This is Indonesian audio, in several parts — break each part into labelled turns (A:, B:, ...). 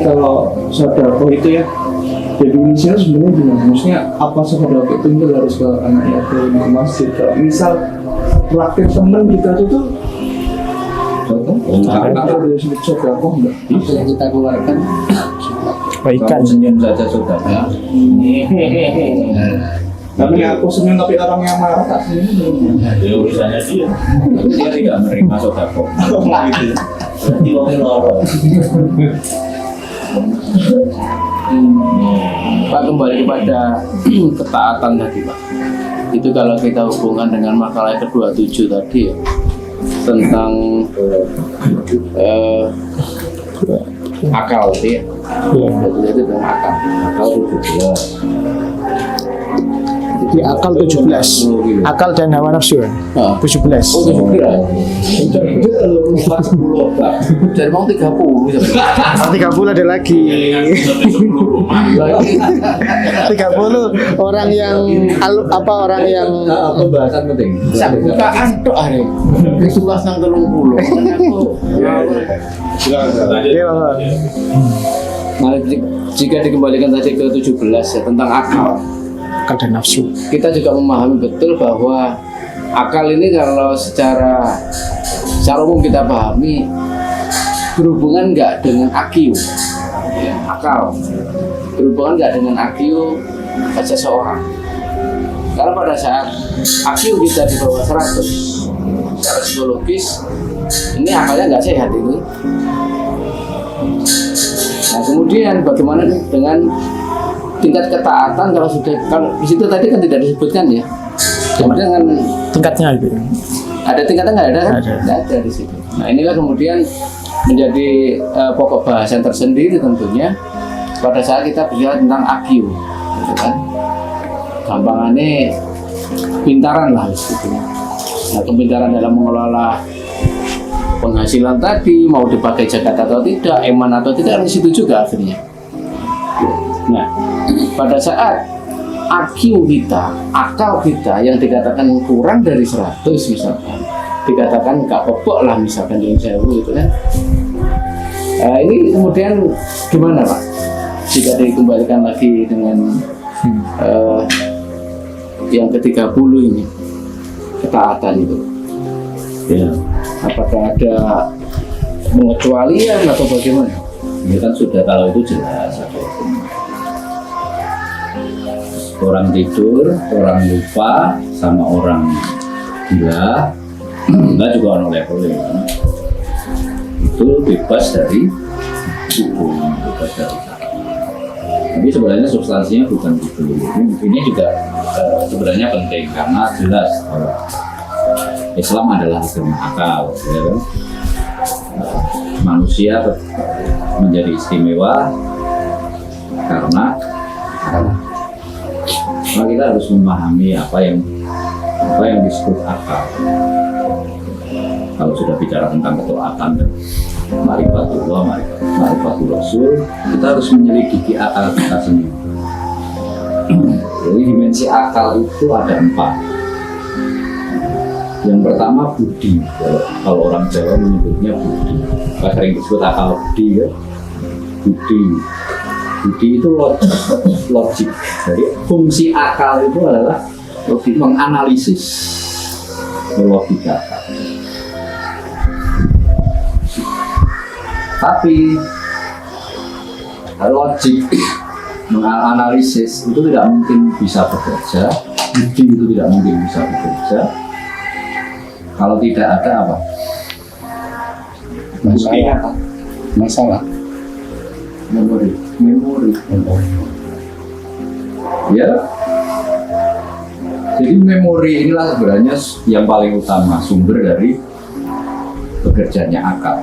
A: kalau sodako itu ya definisinya sebenarnya gimana? Maksudnya apa sodako itu harus ke anak yatim, ke masjid? Kalau misal praktek temen kita itu tuh ada disebut sodako enggak?
B: Itu yang kita keluarkan
C: Kebaikan.
B: senyum saja saudara.
A: Tapi aku senyum tapi orang yang marah tak senyum.
B: Ya urusannya dia tidak menerima sodako. Berarti wongnya loro.
D: Pak, kembali kepada ketaatan tadi Pak. Itu kalau kita hubungkan dengan makalah ke-27 tadi ya, tentang akal ya. Itu tentang akal 17.
C: Di akal 17. Akal dan hawa nafsu. 17.
D: Oh, 17. Dari mau 30
C: 30 ada lagi. 30 orang yang orang yang
B: Pembahasan penting.
D: bukaan tok hari. Kesulas nang 30.
C: ya,
D: Nah, jika dikembalikan tadi ke 17 ya, tentang akal.
C: akal dan nafsu.
D: Kita juga memahami betul bahwa akal ini kalau secara umum kita pahami berhubungan nggak dengan IQ. Akal berhubungan nggak dengan IQ seseorang. Karena pada saat IQ kita di bawah 100 secara psikologis, ini akalnya nggak sehat itu. Nah kemudian bagaimana dengan tingkat ketaatan kalau di situ tadi kan tidak disebutkan ya. Kemudian dengan
C: Tingkatnya gitu.
D: ada tingkatan nggak ada kan?
C: Ada.
D: Nggak ada di situ. Nah inilah kemudian menjadi pokok bahasan tersendiri tentunya pada saat kita bicara tentang IQ, gitu kan? Gampangannya pintaran lah gitu. Nah kepintaran dalam mengelola penghasilan tadi mau dipakai zakat atau tidak, eman atau tidak, di situ juga akhirnya. Nah, pada saat IQ kita, akal kita yang dikatakan kurang dari 100 misalkan, dikatakan gak pokok lah misalkan yang sewu gitu kan. Ini kemudian gimana Pak? Jika dikembalikan lagi dengan yang ke-30 ini, ketaatan itu.
B: Ya,
D: Apakah ada pengecualian atau bagaimana?
B: ini kan sudah kalau itu jelas. Orang tidur, orang lupa, sama orang gila juga orang level ya. Itu bebas dari hukum, bebas dari syarat. Tapi sebenarnya substansinya bukan itu. Ini juga sebenarnya penting karena jelas bahwa Islam adalah agama akal, ya kan? Manusia menjadi istimewa karena akal. Maka kita harus memahami apa yang disebut akal. Kalau sudah bicara tentang ketaatan dan ma'rifatullah, ma'rifatul Rasul, kita harus menyelidiki akal kita sendiri. Jadi dimensi akal itu ada 4. Yang pertama budi. Kalau orang Jawa menyebutnya budi. Maka sering disebut akal budi ya. Budi itu logik. Jadi fungsi akal itu adalah menganalisis logika. Tapi logik menganalisis itu tidak mungkin bisa bekerja. Budi itu tidak mungkin bisa bekerja kalau tidak ada apa?
D: Masalah.
B: Memori. Ya. Jadi memori inilah sebenarnya yang paling utama sumber dari bekerjanya akal.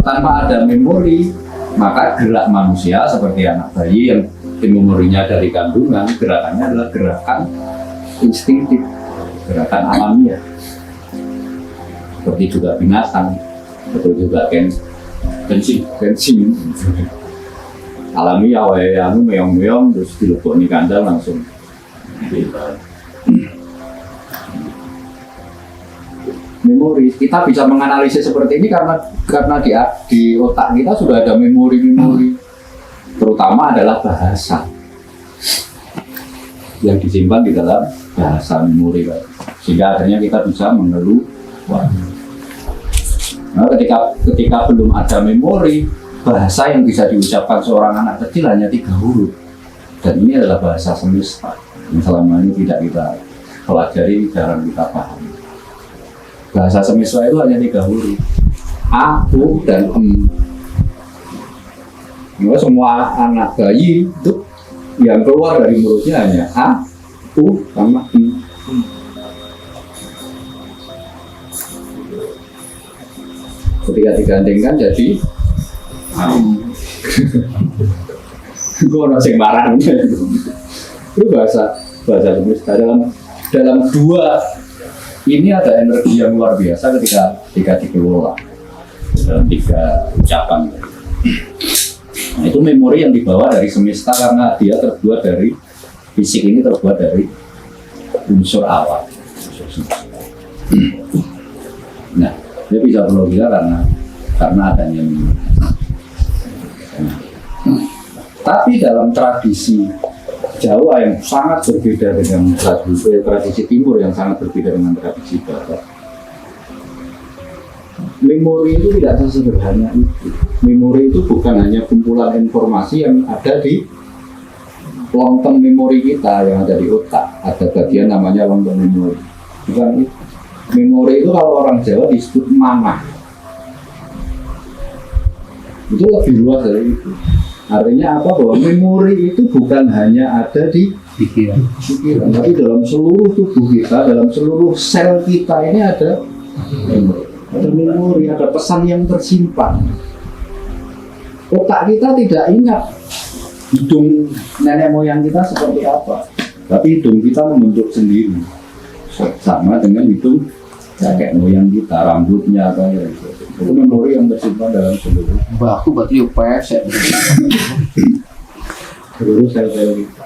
B: Tanpa ada memori, maka gerak manusia seperti anak bayi yang memorinya dari kandungan, gerakannya adalah gerakan instingtif, gerakan alamiah. Seperti juga binatang, betul juga kencing. Alamiah, anu meong-meong terus dilebok di kandang langsung. Memori, kita bisa menganalisis seperti ini karena di otak kita sudah ada memori terutama adalah bahasa yang disimpan di dalam bahasa memori, Pak. Sehingga akhirnya kita bisa mengeluh. Nah, ketika belum ada memori, bahasa yang bisa diucapkan seorang anak kecil hanya 3 huruf, dan ini adalah bahasa semesta yang selama ini tidak kita pelajari, jarang kita pahami. Bahasa semesta itu hanya 3 huruf, A, U, dan M. Nah, semua anak bayi itu yang keluar dari mulutnya hanya A, U, sama I. Ketika digandingkan jadi gue nasi barang itu bahasa semesta. Dalam 2 ini ada energi yang luar biasa ketika dikelola dalam 3 ucapan. Nah, itu memori yang dibawa dari semesta karena dia terbuat dari fisik ini, terbuat dari unsur awal. Nah, dia bisa berlogika karena adanya memori. Tapi dalam tradisi Jawa yang sangat berbeda dengan tradisi Timur yang sangat berbeda dengan tradisi Barat, memori itu tidak sesederhana itu. Memori itu bukan hanya kumpulan informasi yang ada di long term memori kita yang ada di otak. Ada bagian namanya long term memori. Bukan itu. Memori itu kalau orang Jawa disebut manah. Itu lebih luas dari itu. Artinya apa? Bahwa memori itu bukan hanya ada di pikiran, tapi dalam seluruh tubuh kita, dalam seluruh sel kita ini ada memori. Ada memori, ada pesan yang tersimpan. Otak kita tidak ingat hidung nenek moyang kita seperti apa, tapi hidung kita membentuk sendiri, sama dengan hidung kakek moyang kita, rambutnya apa ya. Itu memori yang tersimpan dalam seluruh.
D: Mbakku berarti UPS ya.
B: Seluruh sel-sel kita.